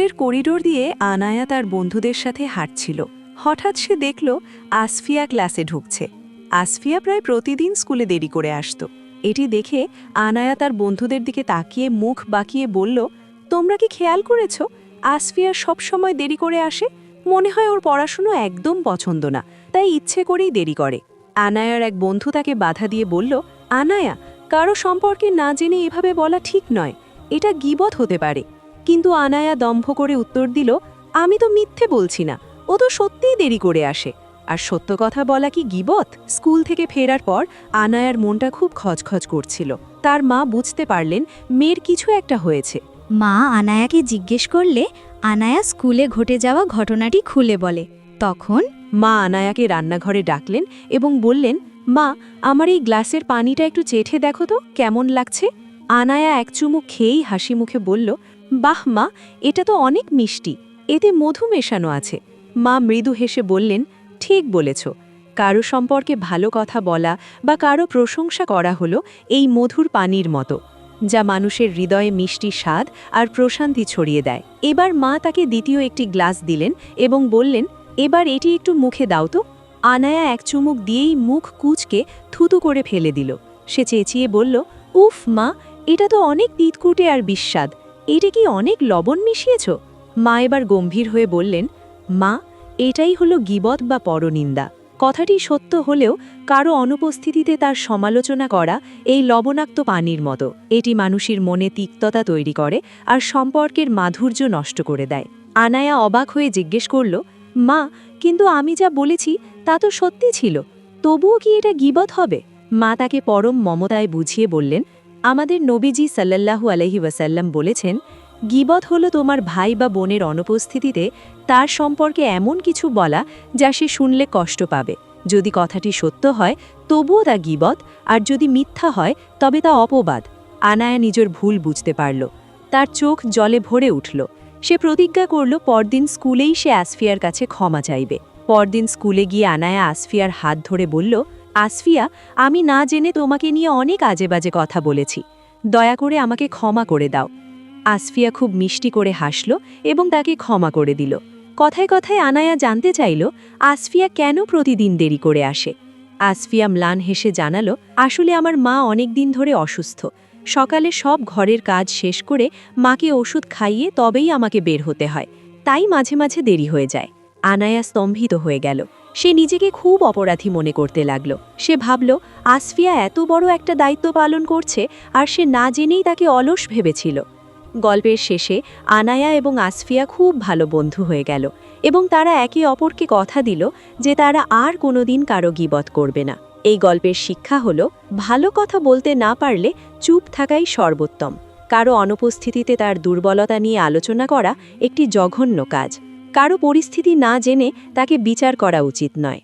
স্কুলের করিডোর দিয়ে আনায়া তার বন্ধুদের সাথে হাঁটছিল। হঠাৎ সে দেখল আসফিয়া ক্লাসে ঢুকছে। আসফিয়া প্রায় প্রতিদিন স্কুলে দেরি করে আসত। এটি দেখে আনায়া তার বন্ধুদের দিকে তাকিয়ে মুখ বাঁকিয়ে বলল, তোমরা কি খেয়াল করেছ আসফিয়া সবসময় দেরি করে আসে? মনে হয় ওর পড়াশুনো একদম পছন্দ না, তাই ইচ্ছে করেই দেরি করে। আনায়ার এক বন্ধু তাকে বাধা দিয়ে বলল, আনায়া, কারো সম্পর্কে না জেনে এভাবে বলা ঠিক নয়, এটা গীবত হতে পারে। কিন্তু আনায়া দম্ভ করে উত্তর দিল, আমি তো মিথ্যে বলছি না, ও তো সত্যিই দেরি করে আসে। আর সত্য কথা বলা কি গীবত? স্কুল থেকে ফেরার পর আনায়ার মনটা খুব খচখচ করছিল। তার মা বুঝতে পারলেন মেয়ের কিছু একটা হয়েছে। মা আনায়াকে জিজ্ঞেস করলে আনায়া স্কুলে ঘটে যাওয়া ঘটনাটি খুলে বলে। তখন মা আনায়াকে রান্নাঘরে ডাকলেন এবং বললেন, মা, আমার এই গ্লাসের পানিটা একটু চেঠে দেখো তো কেমন লাগছে। আনায়া এক চুমুক খেয়েই হাসি মুখে বলল, বাহ মা, এটা তো অনেক মিষ্টি, এতে মধু মেশানো আছে। মা মৃদু হেসে বললেন, ঠিক বলেছ, কারো সম্পর্কে ভালো কথা বলা বা কারো প্রশংসা করা হলো এই মধুর পানির মতো, যা মানুষের হৃদয়ে মিষ্টি স্বাদ আর প্রশান্তি ছড়িয়ে দেয়। এবার মা তাকে দ্বিতীয় একটি গ্লাস দিলেন এবং বললেন, এবার এটি একটু মুখে দাও তো। আনায়া এক চুমুক দিয়েই মুখ কুঁচকে থুতু করে ফেলে দিল। সে চেঁচিয়ে বলল, উফ মা, এটা তো অনেক তিতকুটে আর বিস্বাদ, এটা কি অনেক লবণ মিশিয়েছ? মা এবার গম্ভীর হয়ে বললেন, মা, এটাই হলো গীবত বা পরনিন্দা। কথাটি সত্য হলেও কারো অনুপস্থিতিতে তার সমালোচনা করা এই লবণাক্ত পানির মতো। এটি মানুষের মনে তিক্ততা তৈরি করে আর সম্পর্কের মাধুর্য নষ্ট করে দেয়। আনায়া অবাক হয়ে জিজ্ঞেস করল, মা, কিন্তু আমি যা বলেছি তা তো সত্যি ছিল, তবুও কি এটা গীবত হবে? মা তাকে পরম মমতায় বুঝিয়ে বললেন, আমাদের নবীজি সাল্লাল্লাহু আলাইহি ওয়াসাল্লাম বলেছেন, গীবত হলো তোমার ভাই বা বোনের অনুপস্থিতিতে তার সম্পর্কে এমন কিছু বলা যা সে শুনলে কষ্ট পাবে। যদি কথাটি সত্য হয় তবুও তা গীবত, আর যদি মিথ্যা হয় তবে তা অপবাদ। আনায়া নিজের ভুল বুঝতে পারল। তার চোখ জলে ভরে উঠল। সে প্রতিজ্ঞা করল পরদিন স্কুলেই সে আসফিয়ার কাছে ক্ষমা চাইবে। পরদিন স্কুলে গিয়ে আনায়া আসফিয়ার হাত ধরে বলল, আসফিয়া, আমি না জেনে তোমাকে নিয়ে অনেক আজেবাজে কথা বলেছি, দয়া করে আমাকে ক্ষমা করে দাও। আসফিয়া খুব মিষ্টি করে হাসল এবং তাকে ক্ষমা করে দিল। কথায় কথায় আনায়া জানতে চাইল আসফিয়া কেন প্রতিদিন দেরি করে আসে। আসফিয়া ম্লান হেসে জানালো, আসলে আমার মা অনেক দিন ধরে অসুস্থ। সকালে সব ঘরের কাজ শেষ করে মাকে ওষুধ খাইয়ে তবেই আমাকে বের হতে হয়, তাই মাঝে মাঝে দেরি হয়ে যায়। আনায়া স্তম্ভিত হয়ে গেল। সে নিজেকে খুব অপরাধী মনে করতে লাগল। সে ভাবল, আসফিয়া এত বড় একটা দায়িত্ব পালন করছে আর সে না জেনেই তাকে অলস ভেবেছিল। গল্পের শেষে আনায়া এবং আসফিয়া খুব ভালো বন্ধু হয়ে গেল এবং তারা একে অপরকে কথা দিল যে তারা আর কোনোদিন কারো গীবত করবে না। এই গল্পের শিক্ষা হলো, ভালো কথা বলতে না পারলে চুপ থাকাই সর্বোত্তম। কারো অনুপস্থিতিতে তার দুর্বলতা নিয়ে আলোচনা করা একটি জঘন্য কাজ। কারো পরিস্থিতি না জেনে তাকে বিচার করা উচিত নয়।